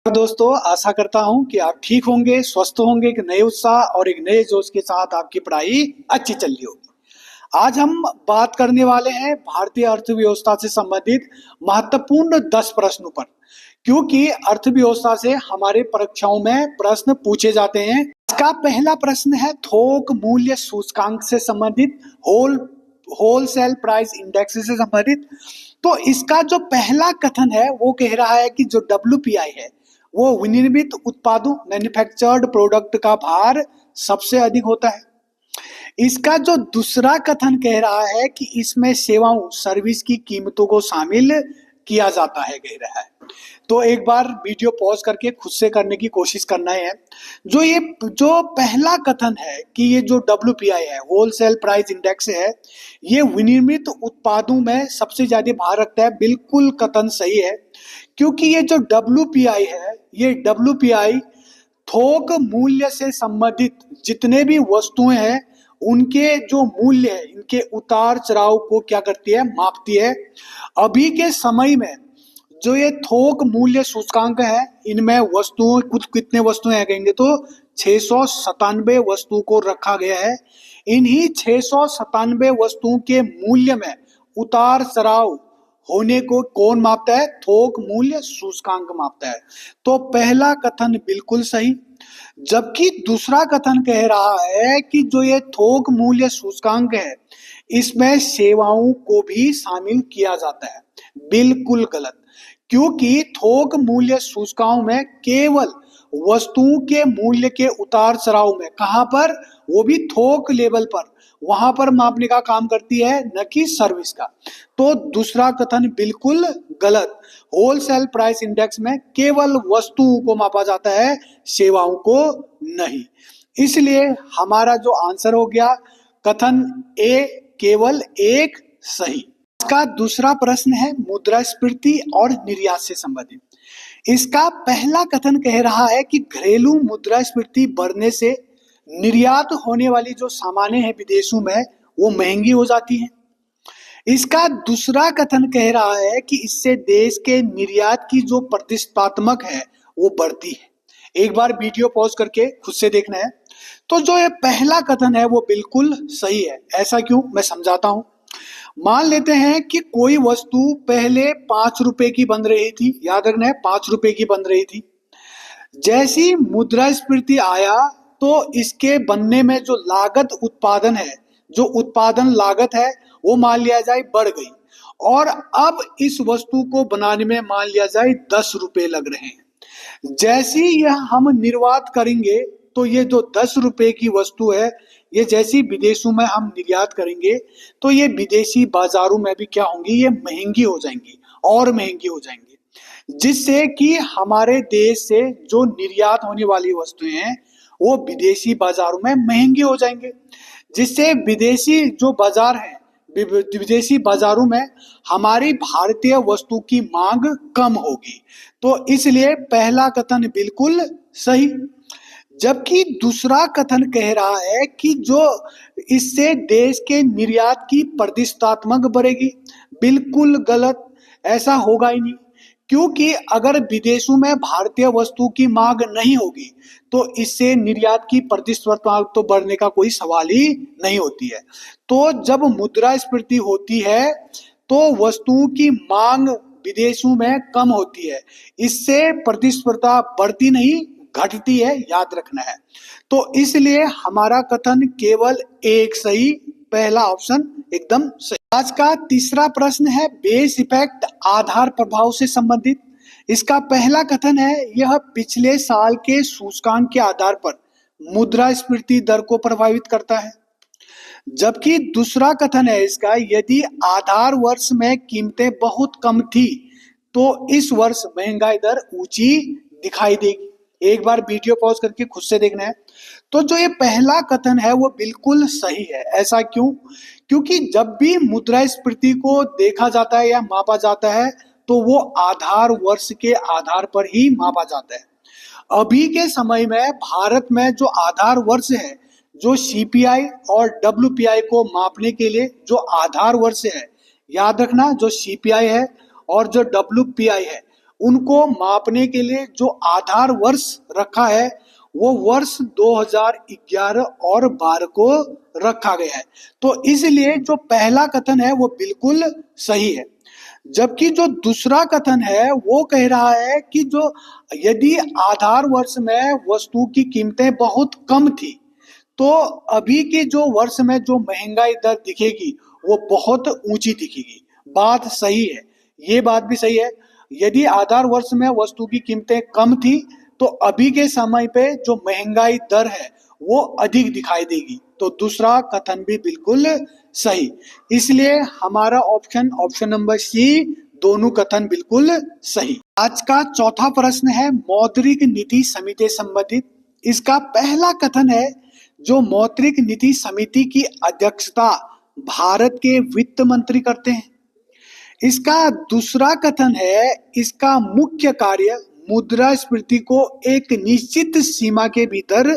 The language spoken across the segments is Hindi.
दोस्तों, आशा करता हूं कि आप ठीक होंगे, स्वस्थ होंगे, एक नए उत्साह और एक नए जोश के साथ आपकी पढ़ाई अच्छी चल रही होगी। आज हम बात करने वाले हैं भारतीय अर्थव्यवस्था से संबंधित महत्वपूर्ण 10 प्रश्नों पर, क्योंकि अर्थव्यवस्था से हमारे परीक्षाओं में प्रश्न पूछे जाते हैं। इसका पहला प्रश्न है थोक मूल्य सूचकांक से संबंधित, होलसेल प्राइस इंडेक्स से संबंधित। तो इसका जो पहला कथन है वो कह रहा है कि जो WPI है वो विनिर्मित उत्पादों मैन्युफैक्चर्ड प्रोडक्ट का भार सबसे अधिक होता है। इसका जो दूसरा कथन कह रहा है कि इसमें सेवाओं सर्विस की कीमतों को शामिल किया जाता है, कह रहा है। तो एक बार वीडियो पॉज करके खुद से करने की कोशिश करना है। जो पहला कथन है कि ये जो WPI है, होलसेल प्राइस इंडेक्स है, ये विनिर्मित उत्पादों में सबसे ज्यादा भार रखता है। बिल्कुल कथन सही है, क्योंकि ये जो WPI है, ये WPI थोक मूल्य से संबंधित जितने भी वस्तुएं हैं उनके जो मूल्य है, इनके उतार चढ़ाव को क्या करती है, मापती है। अभी के समय में जो ये थोक मूल्य सूचकांक है, इनमें वस्तुओं कुछ कितने वस्तुएं हैं कहेंगे तो 697 वस्तु को रखा गया है। इन्हीं 697 वस्तुओं के मूल्य में उतार चढ़ाव होने को कौन मापता है? थोक मूल्य सूचकांक मापता है। तो पहला कथन बिल्कुल सही। जबकि दूसरा कथन कह रहा है कि जो ये थोक मूल्य सूचकांक है, इसमें सेवाओं को भी शामिल किया जाता है। बिल्कुल गलत, क्योंकि थोक मूल्य सूचकांकों में केवल वस्तुओं के मूल्य के उतार चढ़ाव में, कहां पर? वो भी थोक लेवल पर, वहां पर मापने का काम करती है, न कि सर्विस का। तो दूसरा कथन बिल्कुल गलत। होलसेल प्राइस इंडेक्स में केवल वस्तुओं को मापा जाता है, सेवाओं को नहीं। इसलिए हमारा जो आंसर हो गया कथन ए, केवल एक सही। इसका दूसरा प्रश्न है मुद्रास्फीति और निर्यात से संबंधित। इसका पहला कथन कह रहा है कि घरेलू मुद्रास्फीति बढ़ने से निर्यात होने वाली जो सामानें हैं विदेशों में, वो महंगी हो जाती हैं। इसका दूसरा कथन कह रहा है कि इससे देश के निर्यात की जो प्रतिस्पर्धात्मक है वो बढ़ती है। एक बार वीडियो पॉज करके खुद से देखना है। तो जो ये पहला कथन है वो बिल्कुल सही है। ऐसा क्यों, मैं समझाता हूं। मान लेते हैं कि कोई वस्तु पहले 5 रुपए की बन रही थी, याद रखना है 5 रुपए की बन रही थी। जैसी मुद्रास्फीति आया तो इसके बनने में जो लागत उत्पादन है, जो उत्पादन लागत है, वो मान लिया जाए बढ़ गई, और अब इस वस्तु को बनाने में मान लिया जाए 10 रुपए लग रहे हैं। जैसी यह हम निर्यात करेंगे तो ये जो 10 रुपए की वस्तु है, ये जैसी विदेशों में हम निर्यात करेंगे तो ये विदेशी बाजारों में भी क्या होंगी, ये महंगी हो जाएंगी और महंगी हो जाएंगी, जिससे कि हमारे देश से जो निर्यात होने वाली वस्तुएं हैं वो विदेशी बाजारों में महंगी हो जाएंगे, जिससे विदेशी जो बाजार है, विदेशी बाजारों में हमारी भारतीय वस्तु की मांग कम होगी। तो इसलिए पहला कथन बिल्कुल सही। जबकि दूसरा कथन कह रहा है कि जो इससे देश के निर्यात की प्रतिस्पर्धात्मक बढ़ेगी। बिल्कुल गलत, ऐसा होगा ही नहीं, क्योंकि अगर विदेशों में भारतीय वस्तु की मांग नहीं होगी तो इससे निर्यात की प्रतिस्पर्धा तो बढ़ने का कोई सवाल ही नहीं होती है। तो जब मुद्रास्फीति होती है तो वस्तुओं की मांग विदेशों में कम होती है, इससे प्रतिस्पर्धा बढ़ती नहीं घटती है, याद रखना है। तो इसलिए हमारा कथन केवल एक सही, पहला ऑप्शन एकदम सही। आज का तीसरा प्रश्न है बेस इफेक्ट, आधार प्रभाव से संबंधित। इसका पहला कथन है यह पिछले साल के सूचकांक के आधार पर मुद्रास्फीति दर को प्रभावित करता है। जबकि दूसरा कथन है इसका, यदि आधार वर्ष में कीमतें बहुत कम थी तो इस वर्ष महंगाई दर ऊंची दिखाई देगी। एक बार वीडियो पॉज करके खुद से देखना है। तो जो ये पहला कथन है वो बिल्कुल सही है। ऐसा क्यों? क्योंकि जब भी मुद्रास्फीति को देखा जाता है या मापा जाता है तो वो आधार वर्ष के आधार पर ही मापा जाता है। अभी के समय में भारत में जो आधार वर्ष है, जो CPI और WPI को मापने के लिए जो आधार वर्ष है, याद रखना जो CPI है और जो WPI है उनको मापने के लिए जो आधार वर्ष रखा है वो वर्ष 2011 और 12 को रखा गया है। तो इसलिए जो पहला कथन है वो बिल्कुल सही है। जबकि जो दूसरा कथन है वो कह रहा है कि जो यदि आधार वर्ष में वस्तु की कीमतें बहुत कम थी तो अभी के जो वर्ष में जो महंगाई दर दिखेगी वो बहुत ऊंची दिखेगी। बात सही है, ये बात भी सही है। यदि आधार वर्ष में वस्तु की कीमतें कम थी तो अभी के समय पे जो महंगाई दर है वो अधिक दिखाई देगी। तो दूसरा कथन भी बिल्कुल सही। इसलिए हमारा ऑप्शन नंबर सी, दोनों कथन बिल्कुल सही। आज का चौथा प्रश्न है मौद्रिक नीति समिति संबंधित। इसका पहला कथन है जो मौद्रिक नीति समिति की अध्यक्षता भारत के वित्त मंत्री करते हैं। इसका दूसरा कथन है इसका मुख्य कार्य मुद्रास्फीति को एक निश्चित सीमा के भीतर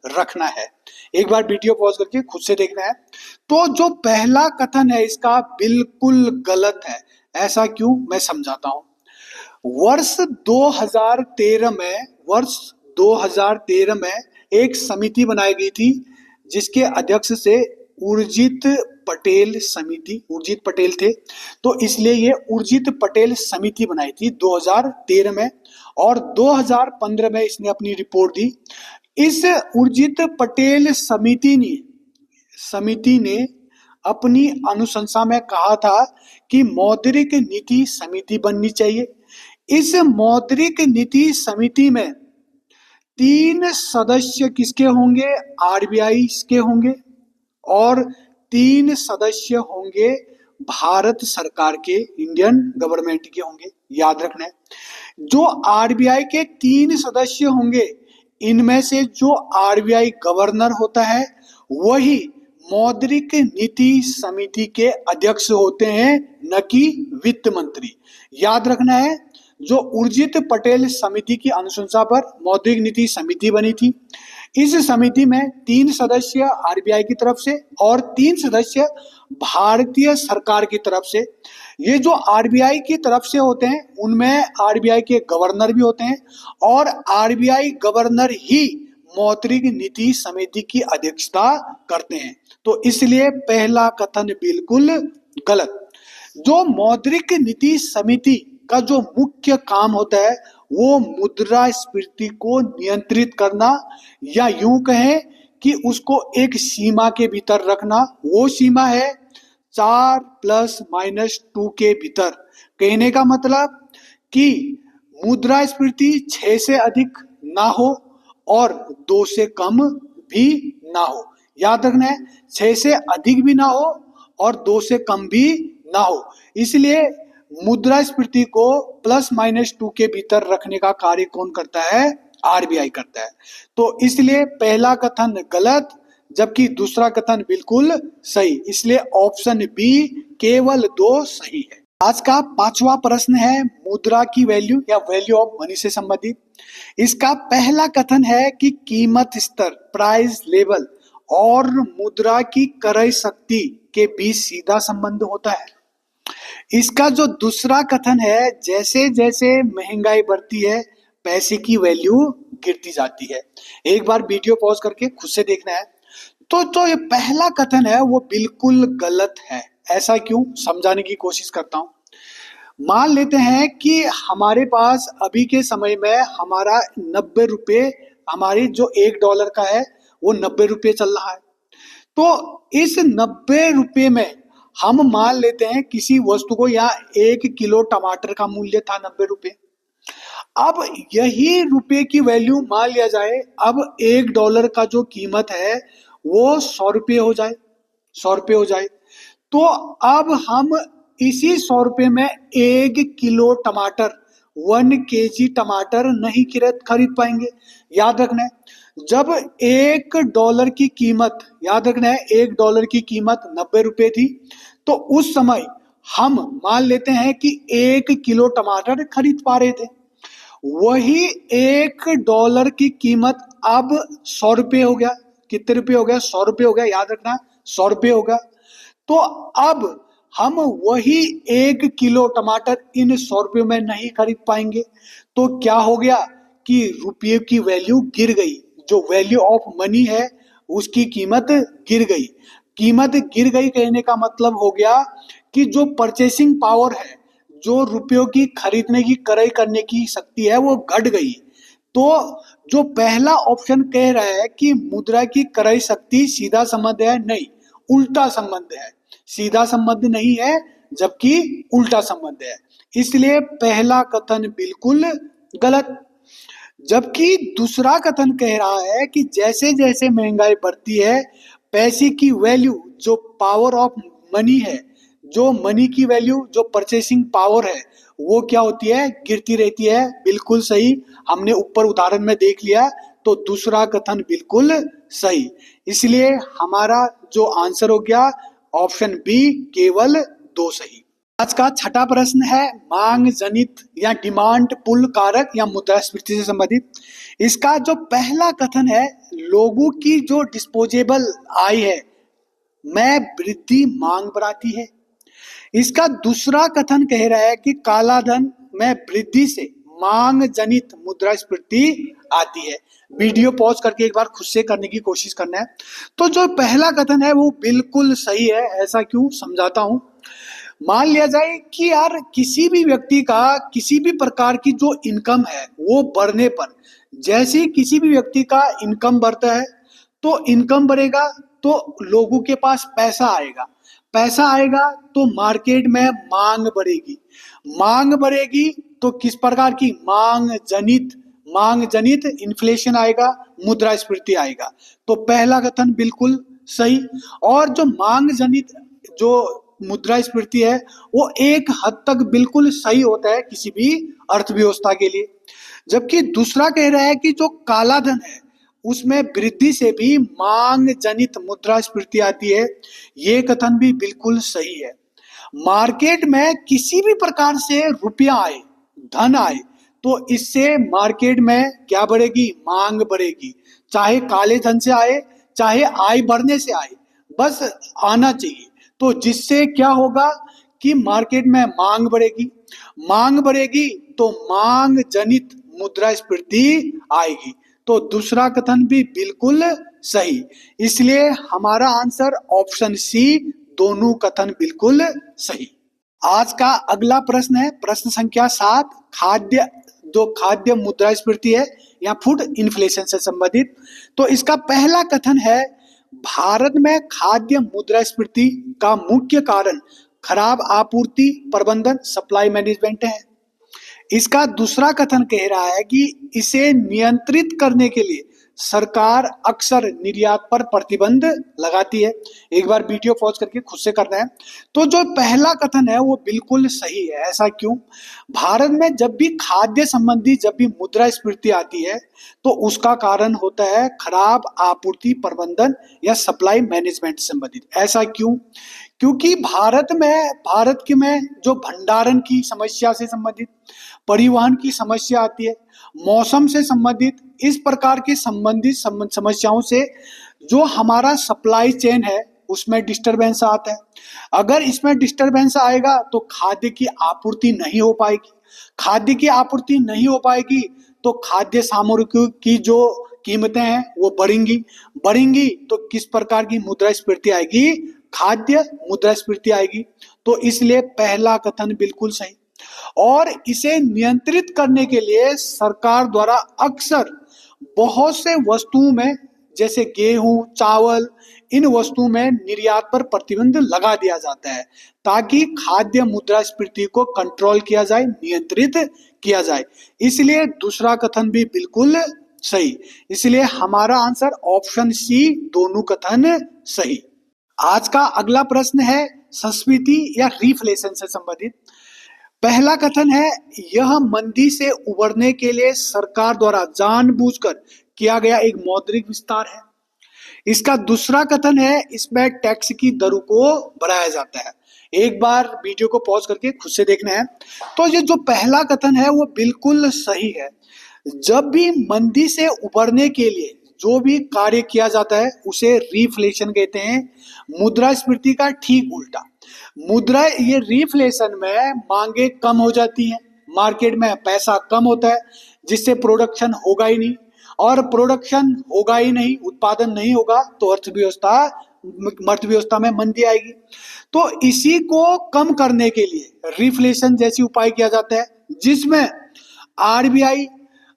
रखना है। एक बार वीडियो पॉज करके खुद से देखना है। तो जो पहला कथन है इसका बिल्कुल गलत है। ऐसा क्यों, मैं समझाता हूं। वर्ष 2013 में एक समिति बनाई गई थी जिसके अध्यक्ष से उर्जित पटेल थे। तो इसलिए ये उर्जित पटेल समिति बनाई थी 2013 में और 2015 में इसने अपनी रिपोर्ट दी। इस उर्जित पटेल समिति ने अपनी अनुशंसा में कहा था कि मौद्रिक नीति समिति बननी चाहिए। इस मौद्रिक नीति समिति में 3 सदस्य किसके होंगे, आरबीआई के होंगे और 3 सदस्य होंगे भारत सरकार के, इंडियन गवर्नमेंट के होंगे। याद रखना है जो आरबीआई के 3 सदस्य होंगे इनमें से जो आरबीआई गवर्नर होता है वही मौद्रिक नीति समिति के अध्यक्ष होते हैं, न कि वित्त मंत्री। याद रखना है जो उर्जित पटेल समिति की अनुशंसा पर मौद्रिक नीति समिति बनी थी। इस समिति में 3 सदस्य आरबीआई की तरफ से और 3 सदस्य भारतीय सरकार की तरफ से। ये जो आरबीआई की तरफ से होते हैं उनमें आरबीआई के गवर्नर भी होते हैं और आरबीआई गवर्नर ही मौद्रिक नीति समिति की अध्यक्षता करते हैं। तो इसलिए पहला कथन बिल्कुल गलत। जो मौद्रिक नीति समिति का जो मुख्य काम होता है वो मुद्रास्फीति को नियंत्रित करना या यूं कहें कि उसको एक सीमा के भीतर रखना। वो सीमा है 4+-2 के भीतर। कहने का मतलब कि मुद्रास्फीति 6 से अधिक ना हो और 2 से कम भी ना हो। याद रखना है 6 से अधिक भी ना हो और 2 से कम भी ना हो। इसलिए मुद्रास्फीति को +-2 के भीतर रखने का कार्य कौन करता है, आरबीआई करता है। तो इसलिए पहला कथन गलत जबकि दूसरा कथन बिल्कुल सही। इसलिए ऑप्शन बी केवल 2 सही है। आज का 5वां प्रश्न है मुद्रा की वैल्यू या वैल्यू ऑफ मनी से संबंधित। इसका पहला कथन है कि कीमत स्तर, प्राइस लेवल और मुद्रा की क्रय शक्ति के बीच सीधा संबंध होता है। इसका जो दूसरा कथन है जैसे जैसे महंगाई बढ़ती है पैसे की वैल्यू गिरती जाती है। एक बार वीडियो पॉज करके खुद से देखना है। तो जो ये पहला कथन है वो बिल्कुल गलत है। ऐसा क्यों, समझाने की कोशिश करता हूं। मान लेते हैं कि हमारे पास अभी के समय में हमारा 90 रुपये, हमारी जो $1 का है वो 90 रुपये चल रहा है। तो इस 90 रुपये में हम मान लेते हैं किसी वस्तु को, या 1 किलो टमाटर का मूल्य था 90 रुपये। अब यही रुपये की वैल्यू मान लिया जाए, अब $1 का जो कीमत है वो 100 रुपये हो जाए, 100 रुपये हो जाए। तो अब हम इसी 100 रुपये में 1 किलो टमाटर, 1 केजी टमाटर नहीं खरीद पाएंगे। याद रखना है जब $1 की कीमत, याद रखना है $1 की कीमत 90 रुपये थी, तो उस समय हम मान लेते हैं कि 1 किलो टमाटर खरीद पा रहे थे। वही $1 की कीमत अब 100 रुपये हो गया। कितने रुपये हो गया, 100 रुपये हो गया। याद रखना 100 रुपये होगा। तो अब हम वही 1 किलो टमाटर इन 100 रुपये में नहीं खरीद पाएंगे। तो क्या हो गया कि रुपये की वैल्यू गिर गई, जो वैल्यू ऑफ मनी है उसकी कीमत गिर गई। कीमत गिर गई कहने का मतलब हो गया कि जो परचेसिंग पावर है, जो रुपयों की खरीदने की क्रय करने की शक्ति है वो घट गई। तो जो पहला ऑप्शन कह रहा है कि मुद्रा की क्रय शक्ति सीधा संबंध है, नहीं, उल्टा संबंध है। सीधा संबंध नहीं है जबकि उल्टा संबंध है, इसलिए पहला कथन बिल्कुल गलत। जबकि दूसरा कथन कह रहा है कि जैसे जैसे महंगाई बढ़ती है, पैसे की वैल्यू, जो पावर ऑफ मनी है, जो मनी की वैल्यू, जो परचेसिंग पावर है, वो क्या होती है, गिरती रहती है। बिल्कुल सही, हमने ऊपर उदाहरण में देख लिया। तो दूसरा कथन बिल्कुल सही, इसलिए हमारा जो आंसर हो गया ऑप्शन बी, केवल 2 सही। आज का छठा प्रश्न है मांग जनित या डिमांड पुल कारक या मुद्रास्फीति से संबंधित। इसका जो पहला कथन है, लोगों की जो डिस्पोजेबल आय है में वृद्धि मांग बढ़ाती है। इसका दूसरा कथन कह रहा है कि काला धन में वृद्धि से मांग जनित मुद्रास्फीति आती है। वीडियो पॉज करके एक बार खुद से करने की कोशिश करना है। तो जो पहला कथन है वो बिल्कुल सही है। ऐसा क्यों, समझाता हूं। मान लिया जाए कि यार किसी भी व्यक्ति का किसी भी प्रकार की जो इनकम है वो बढ़ने पर, जैसे किसी भी व्यक्ति का इनकम बढ़ता है तो इनकम बढ़ेगा तो लोगों के पास पैसा आएगा, पैसा आएगा तो मार्केट में मांग बढ़ेगी, मांग बढ़ेगी तो किस प्रकार की, मांग जनित इन्फ्लेशन आएगा, मुद्रास्फीति आएगा। तो पहला कथन बिल्कुल सही। और जो मांग जनित जो मुद्रास्फीति है वो एक हद तक बिल्कुल सही होता है किसी भी अर्थव्यवस्था के लिए। जबकि दूसरा कह रहा है कि जो काला धन है उसमें वृद्धि से भी मांग जनित मुद्रास्फीति आती है। ये कथन भी बिल्कुल सही है। मार्केट में किसी भी प्रकार से रुपया आए, धन आए, तो इससे मार्केट में क्या बढ़ेगी, मांग बढ़ेगी। चाहे काले धन से आए, चाहे आय बढ़ने से आए, बस आना चाहिए। तो जिससे क्या होगा कि मार्केट में मांग बढ़ेगी, मांग बढ़ेगी तो मांग जनित मुद्रास्फीति आएगी। तो दूसरा कथन भी बिल्कुल सही, इसलिए हमारा आंसर ऑप्शन सी, दोनों कथन बिल्कुल सही। आज का अगला प्रश्न है प्रश्न संख्या 7, खाद्य मुद्रास्फीति है या फूड इन्फ्लेशन से संबंधित। तो इसका पहला कथन है भारत में खाद्य मुद्रास्फीति का मुख्य कारण खराब आपूर्ति प्रबंधन, सप्लाई मैनेजमेंट है। इसका दूसरा कथन कह रहा है कि इसे नियंत्रित करने के लिए सरकार अक्सर निर्यात पर प्रतिबंध लगाती है। एक बार वीडियो पॉज करके खुद से करना है। तो जो पहला कथन है वो बिल्कुल सही है। ऐसा क्यों? भारत में जब भी खाद्य संबंधी जब भी मुद्रास्फीति आती है तो उसका कारण होता है खराब आपूर्ति प्रबंधन या सप्लाई मैनेजमेंट से संबंधित। ऐसा क्यों? क्योंकि भारत में जो भंडारण की समस्या से संबंधित, परिवहन की समस्या आती है, मौसम से संबंधित, इस प्रकार की संबंधित समस्याओं से जो हमारा सप्लाई चेन है उसमें डिस्टरबेंस आता है। अगर इसमें डिस्टरबेंस आएगा तो खाद्य की आपूर्ति नहीं हो पाएगी, खाद्य की आपूर्ति नहीं हो पाएगी तो खाद्य सामग्री की जो कीमतें हैं वो बढ़ेंगी तो किस प्रकार की मुद्रास्फीति आएगी, खाद्य मुद्रास्फीति आएगी। तो इसलिए पहला कथन बिल्कुल सही। और इसे नियंत्रित करने के लिए सरकार द्वारा अक्सर बहुत से वस्तुओं में जैसे गेहूं, चावल, इन वस्तुओं में निर्यात पर प्रतिबंध लगा दिया जाता है ताकि खाद्य मुद्रास्फीति को कंट्रोल किया जाए, नियंत्रित किया जाए। इसलिए दूसरा कथन भी बिल्कुल सही, इसलिए हमारा आंसर ऑप्शन सी, दोनों कथन सही। आज का अगला प्रश्न है संस्फीति या रिफ्लेशन से संबंधित। पहला कथन है यह मंदी से उबरने के लिए सरकार द्वारा जानबूझकर किया गया एक मौद्रिक विस्तार है। इसका दूसरा कथन है इसमें टैक्स की दरों को बढ़ाया जाता है। एक बार वीडियो को पॉज करके खुद से देखना है। तो ये जो पहला कथन है वो बिल्कुल सही है। जब भी मंदी से उबरने के लिए जो भी कार्य किया जाता है उसे रिफ्लेशन कहते हैं, मुद्रास्फीति का ठीक उल्टा। मुद्रा ये रिफ्लेशन में मांगे कम हो जाती हैं, मार्केट में पैसा कम होता है, जिससे प्रोडक्शन होगा ही नहीं, और प्रोडक्शन होगा ही नहीं, उत्पादन नहीं होगा, तो अर्थव्यवस्था में मंदी आएगी। तो इसी को कम करने के लिए रिफ्लेशन जैसी उपाय किया जाता है, जिसमें आरबीआई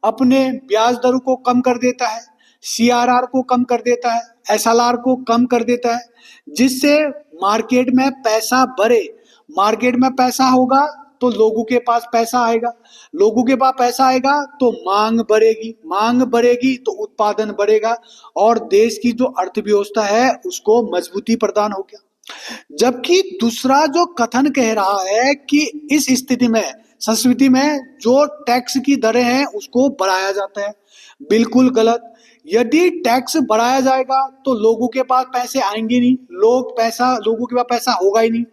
अपने ब्याज दरों को कम कर देता है, सीआरआर को कम कर देता है, एसएलआर को कम कर देता है, जिससे मार्केट में पैसा बढ़े। मार्केट में पैसा होगा तो लोगों के पास पैसा आएगा, लोगों के पास पैसा आएगा तो मांग बढ़ेगी, मांग बढ़ेगी तो उत्पादन बढ़ेगा, और देश की जो अर्थव्यवस्था है उसको मजबूती प्रदान हो गया। जबकि दूसरा जो कथन कह रहा है कि इस स्थिति में, संस्कृति में जो टैक्स की दरें हैं उसको बढ़ाया जाता है, बिल्कुल गलत। यदि टैक्स बढ़ाया जाएगा तो लोगों के पास पैसे आएंगे नहीं, लोगों के पास पैसा होगा ही नहीं,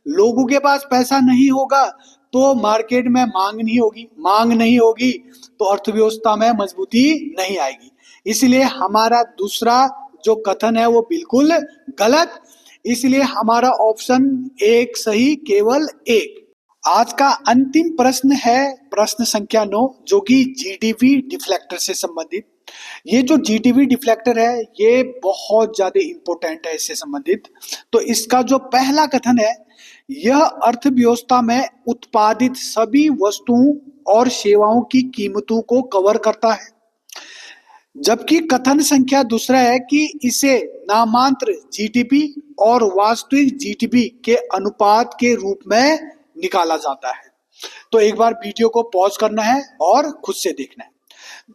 लोगों के पास पैसा नहीं होगा तो मार्केट में मांग नहीं होगी, मांग नहीं होगी तो अर्थव्यवस्था में मजबूती नहीं आएगी। इसलिए हमारा दूसरा जो कथन है वो बिल्कुल गलत। इसलिए हमारा ऑप्शन एक सही, केवल एक। आज का अंतिम प्रश्न है प्रश्न संख्या 9, जो कि जीडीपी डिफ्लेक्टर से संबंधित। ये जो जीडीपी डिफ्लेक्टर है ये बहुत ज्यादा इंपॉर्टेंट है इससे संबंधित। तो इसका जो पहला कथन है, यह अर्थव्यवस्था में उत्पादित सभी वस्तुओं और सेवाओं की कीमतों को कवर करता है। जबकि कथन संख्या दूसरा है कि इसे नामांत्र जीडीपी और वास्तविक जीडीपी के अनुपात के रूप में निकाला जाता है। तो एक बार वीडियो को पॉज करना है और खुद से देखना है।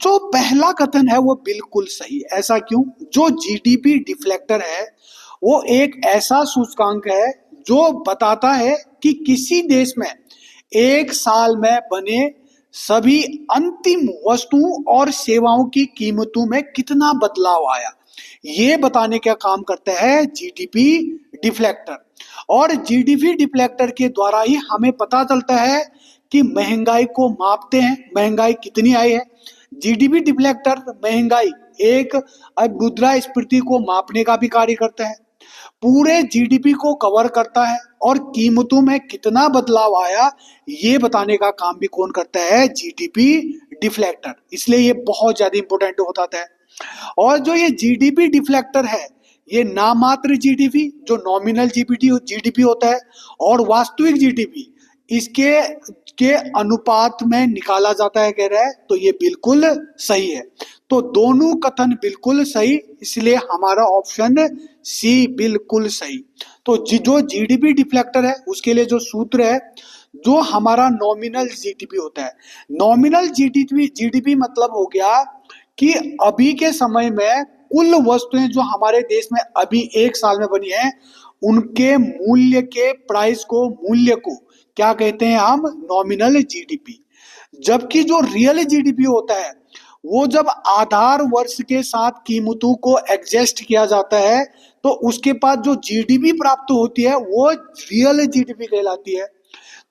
जो पहला कथन है वो बिल्कुल सही। ऐसा क्यों? जो जीडीपी डिफ्लेक्टर है वो एक ऐसा सूचकांक है जो बताता है कि किसी देश में एक साल में बने सभी अंतिम वस्तुओं और सेवाओं की कीमतों में कितना बदलाव आया, ये बताने का काम करता है जीडीपी डिफ्लेक्टर। और जीडीपी डिफ्लेक्टर के द्वारा ही हमें पता चलता है कि महंगाई को मापते हैं, महंगाई कितनी आई है। जीडीपी डिफ्लेक्टर महंगाई एक मुद्रास्फीति को मापने का भी कार्य करता है, पूरे जीडीपी को कवर करता है, और कीमतों में कितना बदलाव आया ये बताने का काम भी कौन करता है? GDP deflector. इसलिए ये बहुत ज्यादा इंपॉर्टेंट होता है। और जो ये जीडीपी डिफ्लेक्टर है ये नामात्र जीडीपी, जो नॉमिनल जीडीपी होता है, और वास्तविक जीडीपी इसके के अनुपात में निकाला जाता है, कह रहा है। तो ये बिल्कुल सही है। तो दोनों कथन बिल्कुल सही, इसलिए हमारा ऑप्शन सी बिल्कुल सही। तो जो जीडीपी डिफ्लेक्टर है उसके लिए जो सूत्र है, जो हमारा नॉमिनल जीडीपी होता है, नॉमिनल जीडीपी मतलब हो गया कि अभी के समय में कुल वस्तुएं जो हमारे देश में अभी एक साल में बनी है उनके मूल्य के मूल्य को क्या कहते हैं हम? Nominal GDP. जबकि जो रियल जीडीपी होता है वो जब आधार वर्ष के साथ कीमतों को एडजस्ट किया जाता है तो उसके बाद जो जीडीपी प्राप्त होती है वो रियल जीडीपी कहलाती है।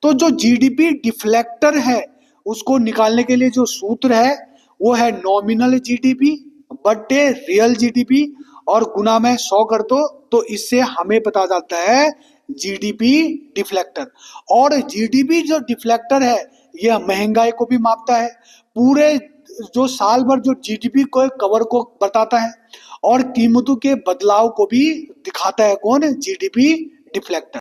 तो जो जीडीपी डिफ्लेक्टर है उसको निकालने के लिए जो सूत्र है वो है नॉमिनल जीडीपी बटे रियल जीडीपी, और गुना में 100 कर दो तो इससे हमें पता चलता है जीडीपी डिफ्लेक्टर। और जीडीपी जो डिफ्लेक्टर है यह महंगाई को भी मापता है, पूरे जो साल भर जो जीडीपी को कवर को बताता है, और कीमतों के बदलाव को भी दिखाता है कौन? GDP deflector.